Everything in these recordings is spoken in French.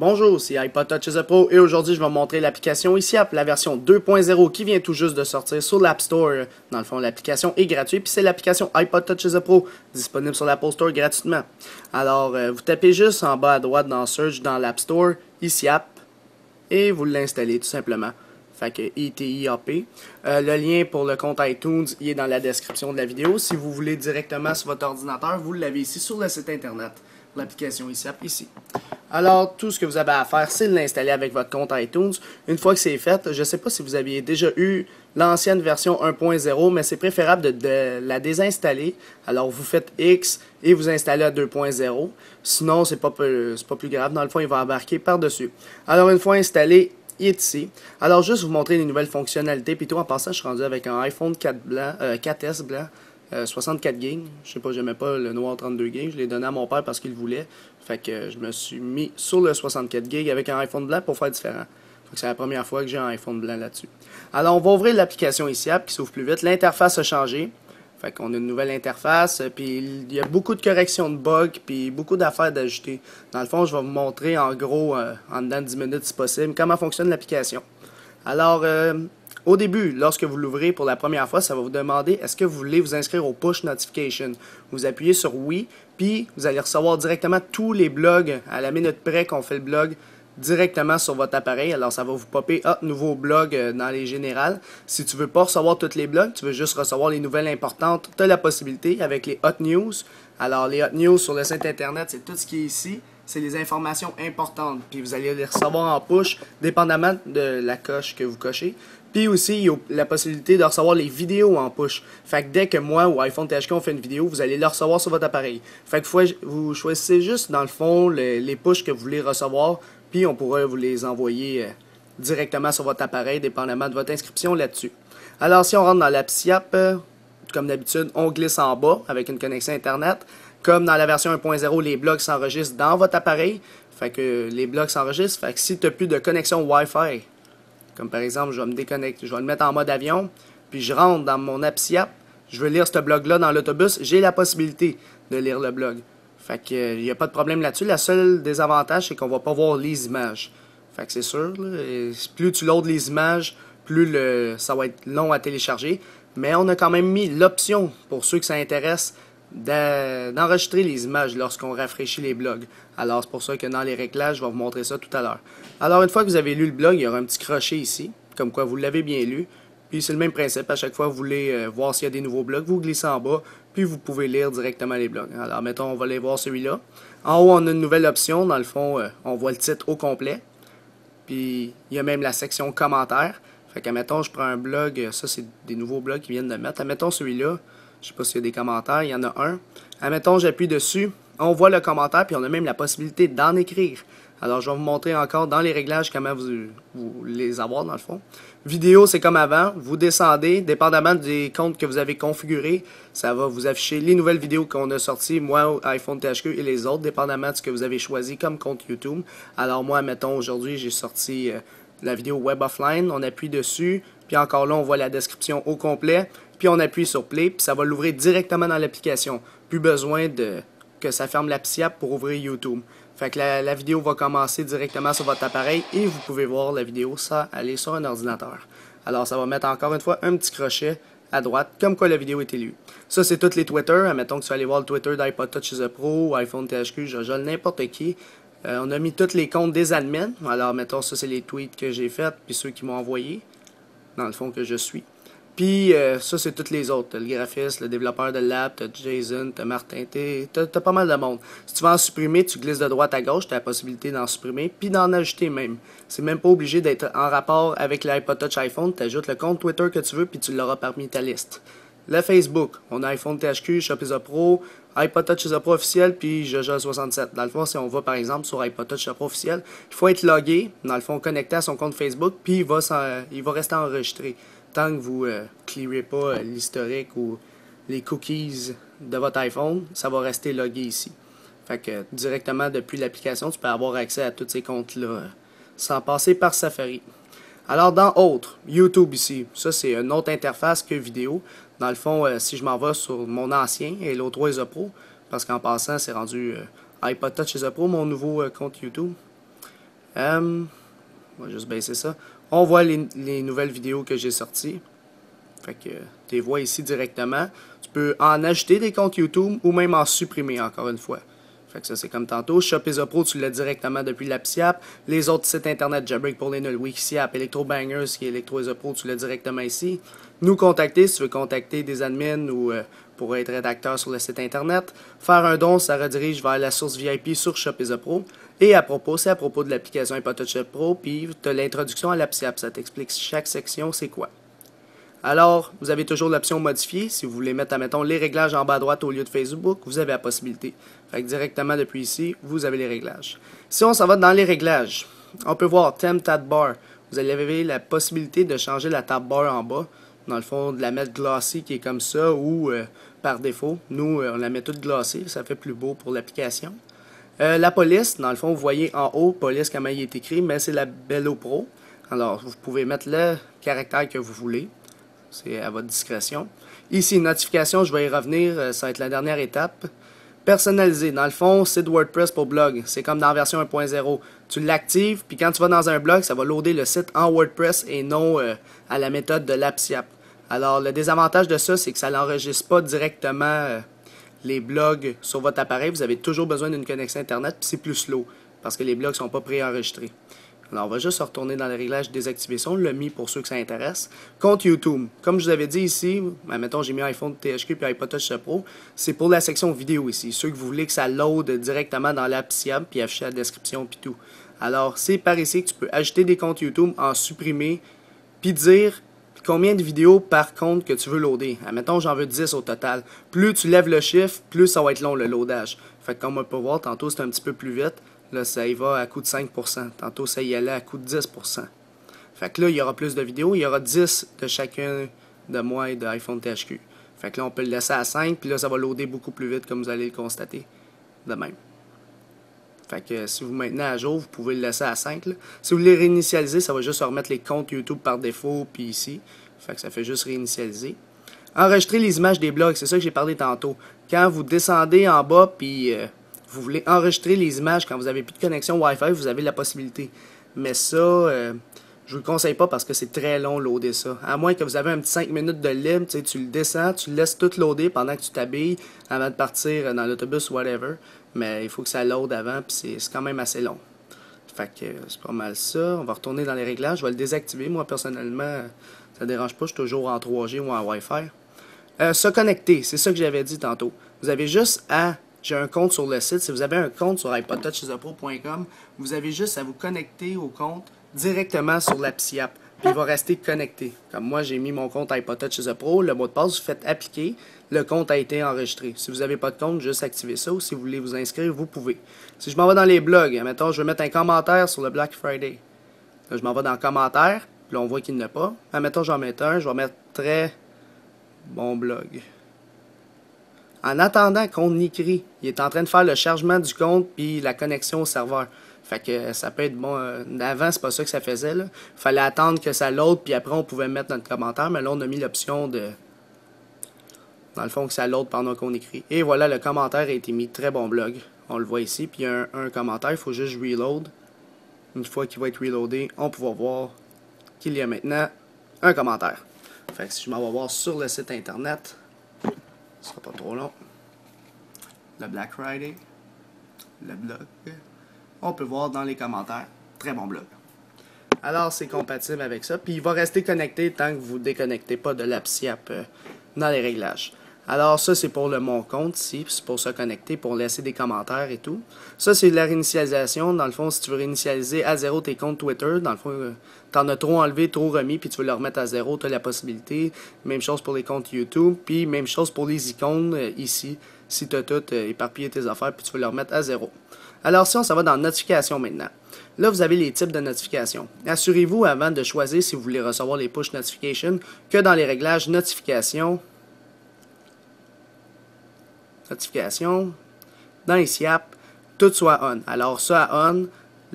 Bonjour, c'est iPod Touch is a Pro et aujourd'hui je vais vous montrer l'application ICIAP, la version 2.0 qui vient tout juste de sortir sur l'App Store. Dans le fond, l'application est gratuite puis c'est l'application iPod Touch is a Pro disponible sur l'Apple Store gratuitement. Alors, vous tapez juste en bas à droite dans Search dans l'App Store ICIAP et vous l'installez tout simplement. Fait que ITIAP. Le lien pour le compte iTunes il est dans la description de la vidéo. Si vous voulez directement sur votre ordinateur, vous l'avez ici sur le site internet. L'application ICIAP ici. Alors, tout ce que vous avez à faire, c'est de l'installer avec votre compte iTunes. Une fois que c'est fait, je ne sais pas si vous aviez déjà eu l'ancienne version 1.0, mais c'est préférable de la désinstaller. Alors, vous faites X et vous installez à 2.0. Sinon, c'est pas plus grave. Dans le fond, il va embarquer par-dessus. Alors, une fois installé, il est ici. Alors, juste vous montrer les nouvelles fonctionnalités. Puis tout, en passant, je suis rendu avec un iPhone 4S blanc. 64 GB. Je sais pas, j'aimais pas le noir 32 GB. Je l'ai donné à mon père parce qu'il le voulait. Fait que je me suis mis sur le 64 GB avec un iPhone blanc pour faire différent. C'est la première fois que j'ai un iPhone blanc là-dessus. Alors, on va ouvrir l'application ICIAP qui s'ouvre plus vite. L'interface a changé. Fait qu'on a une nouvelle interface. Puis il y a beaucoup de corrections de bugs. Puis beaucoup d'affaires d'ajouter. Dans le fond, je vais vous montrer en gros, en dedans de 10 minutes si possible, comment fonctionne l'application. Alors, au début, lorsque vous l'ouvrez pour la première fois, ça va vous demander est-ce que vous voulez vous inscrire au push notification. Vous appuyez sur oui, puis vous allez recevoir directement tous les blogs à la minute près qu'on fait le blog directement sur votre appareil. Alors ça va vous popper nouveau blog dans les générales. Si tu veux pas recevoir tous les blogs, tu veux juste recevoir les nouvelles importantes, tu as la possibilité avec les hot news. Alors les hot news sur le site internet, c'est tout ce qui est ici. C'est les informations importantes. Puis vous allez les recevoir en push, dépendamment de la coche que vous cochez. Puis aussi, il y a la possibilité de recevoir les vidéos en push. Fait que dès que moi ou iPhone THK on fait une vidéo, vous allez la recevoir sur votre appareil. Fait que vous choisissez juste, dans le fond, les push que vous voulez recevoir. Puis on pourra vous les envoyer directement sur votre appareil, dépendamment de votre inscription là-dessus. Alors, si on rentre dans l'app ICIAP, comme d'habitude, on glisse en bas avec une connexion Internet. Comme dans la version 1.0, les blogs s'enregistrent dans votre appareil. Fait que les blogs s'enregistrent. Fait que si tu n'as plus de connexion Wi-Fi, comme par exemple, je vais me déconnecter, je vais le mettre en mode avion, puis je rentre dans mon app ICIAP, je veux lire ce blog-là dans l'autobus, j'ai la possibilité de lire le blog. Fait que il n'y a pas de problème là-dessus. La seule désavantage, c'est qu'on va pas voir les images. Fait que c'est sûr, là, plus tu loads les images, plus ça va être long à télécharger. Mais on a quand même mis l'option, pour ceux que ça intéresse, d'enregistrer les images lorsqu'on rafraîchit les blogs. Alors c'est pour ça que dans les réglages, je vais vous montrer ça tout à l'heure. Alors une fois que vous avez lu le blog, il y aura un petit crochet ici, comme quoi vous l'avez bien lu. Puis c'est le même principe, à chaque fois que vous voulez voir s'il y a des nouveaux blogs, vous glissez en bas, puis vous pouvez lire directement les blogs. Alors mettons, on va aller voir celui-là. En haut, on a une nouvelle option, dans le fond, on voit le titre au complet. Puis il y a même la section commentaires. Fait que mettons, je prends un blog, ça c'est des nouveaux blogs qui viennent de mettre. Admettons celui-là. Je sais pas s'il y a des commentaires, il y en a un. Admettons, j'appuie dessus, on voit le commentaire, puis on a même la possibilité d'en écrire. Alors, je vais vous montrer encore dans les réglages comment vous les avoir dans le fond. Vidéo, c'est comme avant. Vous descendez, dépendamment des comptes que vous avez configurés, ça va vous afficher les nouvelles vidéos qu'on a sorties, moi, iPhone THQ et les autres, dépendamment de ce que vous avez choisi comme compte YouTube. Alors, moi, mettons, aujourd'hui, j'ai sorti la vidéo Web Offline. On appuie dessus, puis encore là, on voit la description au complet. Puis on appuie sur Play, puis ça va l'ouvrir directement dans l'application. Plus besoin que ça ferme l'app ICIAP pour ouvrir YouTube. Fait que la vidéo va commencer directement sur votre appareil et vous pouvez voir la vidéo sans aller sur un ordinateur. Alors ça va mettre encore une fois un petit crochet à droite, comme quoi la vidéo est lue. Ça, c'est tous les Twitter. Admettons que tu vas aller voir le Twitter d'iPod Touch is a Pro, iPhone THQ, Jojo, n'importe qui. On a mis tous les comptes des admins. Alors mettons, ça c'est les tweets que j'ai faits, puis ceux qui m'ont envoyé, dans le fond que je suis. Puis ça, c'est toutes les autres. T'as le graphiste, le développeur de l'app, t'as Jason, t'as Martin, t'as pas mal de monde. Si tu veux en supprimer, tu glisses de droite à gauche, t'as la possibilité d'en supprimer, puis d'en ajouter même. C'est même pas obligé d'être en rapport avec l'iPod Touch iPhone. T'ajoutes le compte Twitter que tu veux, puis tu l'auras parmi ta liste. Le Facebook, on a iPhone THQ, Shop is a Pro, iPod Touch is a Pro officiel, puis Jojo67. Dans le fond, si on va par exemple sur iPod Touch is a Pro officiel, il faut être logué, dans le fond, connecté à son compte Facebook, puis il va rester enregistré. Tant que vous ne clearez pas l'historique ou les cookies de votre iPhone, ça va rester logué ici. Fait que directement depuis l'application, tu peux avoir accès à tous ces comptes-là sans passer par Safari. Alors dans Autres, YouTube ici, ça c'est une autre interface que vidéo. Dans le fond, si je m'en vais sur mon ancien Hello 3 is a Pro, parce qu'en passant c'est rendu iPod Touch is a Pro, mon nouveau compte YouTube. On va juste baisser ça. On voit les nouvelles vidéos que j'ai sorties. Fait que tu les vois ici directement. Tu peux en ajouter des comptes YouTube ou même en supprimer encore une fois. Fait que ça c'est comme tantôt. Shopeza Pro, tu l'as directement depuis l'Apps App. Les autres sites internet, Jailbreak pour les nuls, Wixi App, Electro Bangers, qui est Electroeza Pro, tu l'as directement ici. Nous contacter si tu veux contacter des admins ou pour être rédacteur sur le site internet. Faire un don, ça redirige vers la source VIP sur Shopeza Pro. Et à propos, c'est à propos de l'application iPodTouch Pro, puis tu as l'introduction à l'Apps App. Ça t'explique chaque section c'est quoi. Alors, vous avez toujours l'option modifier. Si vous voulez mettre, admettons, les réglages en bas à droite au lieu de Facebook, vous avez la possibilité. Fait que directement depuis ici, vous avez les réglages. Si on s'en va dans les réglages, on peut voir Theme Tab Bar. Vous avez la possibilité de changer la tab bar en bas. Dans le fond, de la mettre glossy qui est comme ça ou par défaut. Nous, on la met toute glossy. Ça fait plus beau pour l'application. La police, dans le fond, vous voyez en haut, police, comment il est écrit, mais c'est la Bello Pro. Alors, vous pouvez mettre le caractère que vous voulez. C'est à votre discrétion. Ici, notification, je vais y revenir, ça va être la dernière étape. Personnalisé, dans le fond, site WordPress pour blog. C'est comme dans la version 1.0. Tu l'actives, puis quand tu vas dans un blog, ça va loader le site en WordPress et non à la méthode de l'Apps App. Alors, le désavantage de ça, c'est que ça n'enregistre pas directement les blogs sur votre appareil. Vous avez toujours besoin d'une connexion Internet, puis c'est plus slow, parce que les blogs ne sont pas préenregistrés. Alors, on va juste retourner dans les réglages désactiver ça. On l'a mis pour ceux que ça intéresse. Compte YouTube. Comme je vous avais dit ici, mettons, j'ai mis iPhone THQ puis iPodTouch Pro. C'est pour la section vidéo ici. Ceux que vous voulez que ça load directement dans l'app Siab puis afficher la description puis tout. Alors, c'est par ici que tu peux ajouter des comptes YouTube, en supprimer, puis dire combien de vidéos par compte que tu veux loader. Admettons, j'en veux 10 au total. Plus tu lèves le chiffre, plus ça va être long le loadage. Fait que comme on peut voir, tantôt c'est un petit peu plus vite. Là, ça y va à coût de 5%. Tantôt, ça y allait à coût de 10%. Fait que là, il y aura plus de vidéos. Il y aura 10 de chacun de moi et de iPhone THQ. Fait que là, on peut le laisser à 5. Puis là, ça va loader beaucoup plus vite, comme vous allez le constater. De même. Fait que si vous maintenez à jour, vous pouvez le laisser à 5. Là. Si vous voulez réinitialiser, ça va juste remettre les comptes YouTube par défaut. Puis ici. Fait que ça fait juste réinitialiser. Enregistrer les images des blogs. C'est ça que j'ai parlé tantôt. Quand vous descendez en bas, puis... vous voulez enregistrer les images quand vous n'avez plus de connexion Wi-Fi, vous avez la possibilité. Mais ça, je vous le conseille pas parce que c'est très long loader ça. À moins que vous avez un petit 5 minutes de libre, tu le descends, tu le laisses tout loader pendant que tu t'habilles avant de partir dans l'autobus ou whatever. Mais il faut que ça load avant, puis c'est quand même assez long. Fait que c'est pas mal ça. On va retourner dans les réglages. Je vais le désactiver. Moi, personnellement, ça ne dérange pas. Je suis toujours en 3G ou en Wi-Fi. Se connecter, c'est ça que j'avais dit tantôt. Vous avez juste à... J'ai un compte sur le site. Si vous avez un compte sur iPodTouchEzaPro.com, vous avez juste à vous connecter au compte directement sur l'Apps App. Puis il va rester connecté. Comme moi, j'ai mis mon compte iPodTouchEzaPro, le mot de passe, vous faites appliquer, le compte a été enregistré. Si vous n'avez pas de compte, juste activez ça. Ou si vous voulez vous inscrire, vous pouvez. Si je m'en vais dans les blogs, admettons, je vais mettre un commentaire sur le Black Friday. Là, je m'en vais dans commentaires, puis là, on voit qu'il n'y en a pas. Admettons, j'en mets un, je vais mettre très bon blog. En attendant qu'on écrit, il est en train de faire le chargement du compte puis la connexion au serveur. Fait que ça peut être bon. Avant, c'est pas ça que ça faisait. Il fallait attendre que ça load, puis après, on pouvait mettre notre commentaire. Mais là, on a mis l'option de... Dans le fond, que ça load pendant qu'on écrit. Et voilà, le commentaire a été mis. Très bon blog. On le voit ici. Puis il y a un commentaire. Il faut juste reload. Une fois qu'il va être reloadé, on pourra voir qu'il y a maintenant un commentaire. Fait que si je m'en vais voir sur le site internet... Ce sera pas trop long. Le Black Friday. Le blog. On peut voir dans les commentaires. Très bon blog. Alors, c'est compatible avec ça. Puis, il va rester connecté tant que vous ne déconnectez pas de l'Apps App dans les réglages. Alors, ça, c'est pour le mon compte ici. C'est pour se connecter, pour laisser des commentaires et tout. Ça, c'est de la réinitialisation. Dans le fond, si tu veux réinitialiser à zéro tes comptes Twitter, dans le fond, t'en as trop enlevé, trop remis, puis tu veux le remettre à zéro, tu as la possibilité. Même chose pour les comptes YouTube, puis même chose pour les icônes ici. Si tu as tout éparpillé tes affaires, puis tu veux le remettre à zéro. Alors, si on s'en va dans notifications maintenant. Là, vous avez les types de notifications. Assurez-vous, avant de choisir si vous voulez recevoir les push notifications, que dans les réglages notifications, dans les SIAP, tout soit on. Alors ça à on,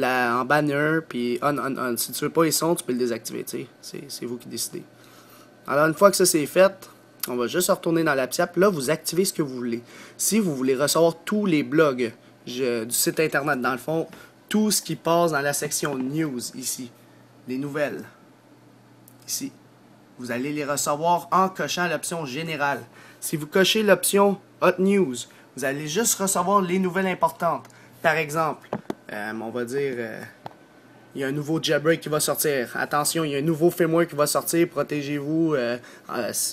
en banner, puis on. Si tu veux pas les sons, tu peux le désactiver, tu sais. C'est vous qui décidez. Alors une fois que ça c'est fait, on va juste retourner dans l'Apps App. Là, vous activez ce que vous voulez. Si vous voulez recevoir tous les blogs du site internet, dans le fond, tout ce qui passe dans la section News, ici. Les nouvelles. Ici. Vous allez les recevoir en cochant l'option Générale. Si vous cochez l'option Hot News, vous allez juste recevoir les nouvelles importantes. Par exemple, on va dire, il y a un nouveau jailbreak qui va sortir. Attention, il y a un nouveau firmware qui va sortir. Protégez-vous,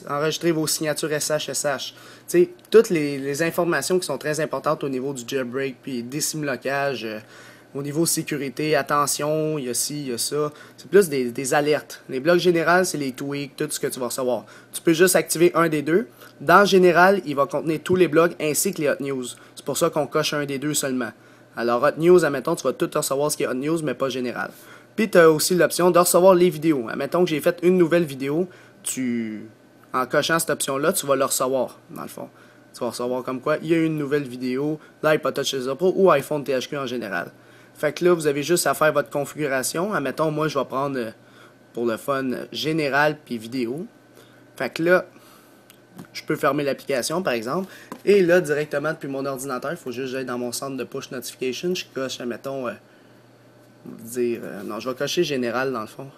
enregistrez vos signatures SSH. Tu sais, toutes les informations qui sont très importantes au niveau du jailbreak, puis des simlocages, au niveau sécurité, attention, il y a ci, il y a ça. C'est plus des alertes. Les blocs générales, c'est les tweaks, tout ce que tu vas recevoir. Tu peux juste activer un des deux. Dans Général, il va contenir tous les blogs ainsi que les Hot News. C'est pour ça qu'on coche un des deux seulement. Alors, Hot News, admettons, tu vas tout recevoir ce qui est Hot News, mais pas Général. Puis, tu as aussi l'option de recevoir les vidéos. Admettons que j'ai fait une nouvelle vidéo, en cochant cette option-là, tu vas le recevoir, dans le fond. Tu vas recevoir comme quoi il y a une nouvelle vidéo d'iPod Touch Pro ou iPhone THQ en général. Fait que là, vous avez juste à faire votre configuration. Admettons, moi, je vais prendre, pour le fun, Général puis vidéo. Fait que là, je peux fermer l'application, par exemple. Et là, directement, depuis mon ordinateur, il faut juste que j'aille dans mon centre de push notification. Je coche, admettons, non, je vais cocher Général, dans le fond.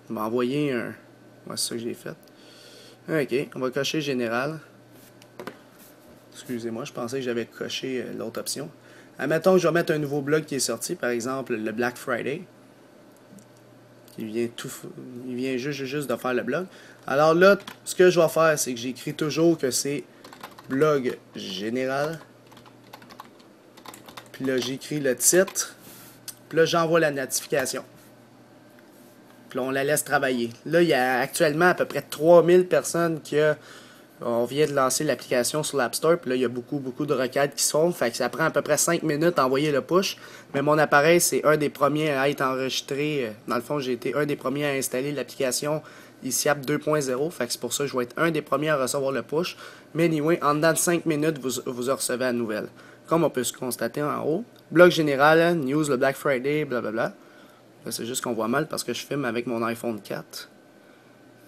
On va envoyer un... Ouais, c'est ça que j'ai fait. OK, on va cocher Général. Excusez-moi, je pensais que j'avais coché l'autre option. Admettons que je vais mettre un nouveau blog qui est sorti, par exemple le Black Friday. Il vient juste de faire le blog. Alors là, ce que je vais faire, c'est que j'écris toujours que c'est blog général. Puis là, j'écris le titre. Puis là, j'envoie la notification. Puis là, on la laisse travailler. Là, il y a actuellement à peu près 3000 personnes qui... On vient de lancer l'application sur l'App Store, puis là, il y a beaucoup de requêtes qui se font. Fait que ça prend à peu près 5 minutes à envoyer le push. Mais mon appareil, c'est un des premiers à être enregistré. Dans le fond, j'ai été un des premiers à installer l'application ICIAP 2.0. Fait que c'est pour ça que je vais être un des premiers à recevoir le push. Mais anyway, en dedans de 5 minutes, vous recevez la nouvelle. Comme on peut se constater en haut. Blog général, news, le Black Friday, blablabla. Là, c'est juste qu'on voit mal parce que je filme avec mon iPhone 4.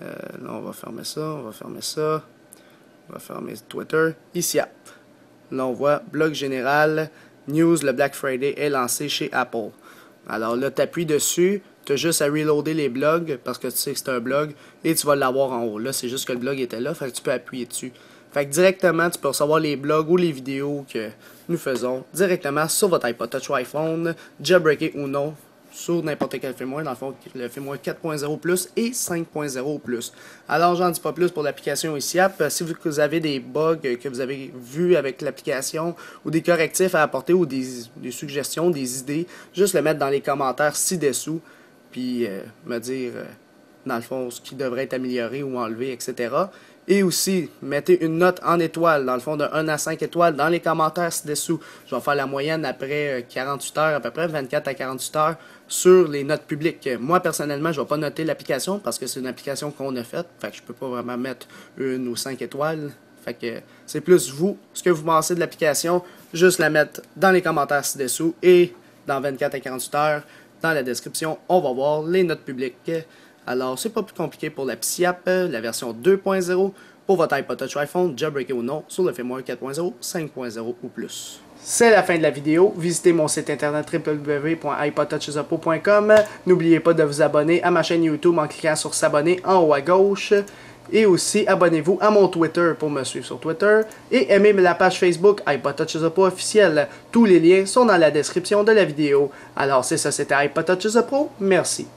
Là, on va fermer ça, on va fermer ça. On va fermer Twitter. Ici, là, on voit blog général, news, le Black Friday est lancé chez Apple. Alors là, tu appuies dessus, tu as juste à reloader les blogs parce que tu sais que c'est un blog et tu vas l'avoir en haut. Là, c'est juste que le blog était là, fait que tu peux appuyer dessus. Fait que directement, tu peux recevoir les blogs ou les vidéos que nous faisons directement sur votre iPod Touch ou iPhone, jailbreaké ou non, sur n'importe quel firmware, dans le fond, le firmware 4.0 Plus et 5.0 Plus. Alors, j'en dis pas plus pour l'application ICIAP. Si vous avez des bugs que vous avez vus avec l'application ou des correctifs à apporter ou des suggestions, des idées, juste le mettre dans les commentaires ci-dessous, puis me dire, dans le fond, ce qui devrait être amélioré ou enlevé, etc. Et aussi, mettez une note en étoiles, dans le fond, de 1 à 5 étoiles dans les commentaires ci-dessous. Je vais faire la moyenne après 48 heures, à peu près 24 à 48 heures, sur les notes publiques. Moi, personnellement, je ne vais pas noter l'application parce que c'est une application qu'on a faite. Fait que je ne peux pas vraiment mettre 1 ou 5 étoiles. Fait que c'est plus vous, ce que vous pensez de l'application, juste la mettre dans les commentaires ci-dessous et dans 24 à 48 heures, dans la description, on va voir les notes publiques. Alors, c'est pas plus compliqué pour la ICIAP, la version 2.0, pour votre iPod Touch iPhone, jailbreaké ou non, sur le firmware 4.0, 5.0 ou plus. C'est la fin de la vidéo. Visitez mon site internet www.ipodtouchesupro.com. N'oubliez pas de vous abonner à ma chaîne YouTube en cliquant sur s'abonner en haut à gauche. Et aussi, abonnez-vous à mon Twitter pour me suivre sur Twitter. Et aimez la page Facebook iPod Touch Pro officielle. Tous les liens sont dans la description de la vidéo. Alors, c'est ça, c'était iPod Touch Pro. Merci.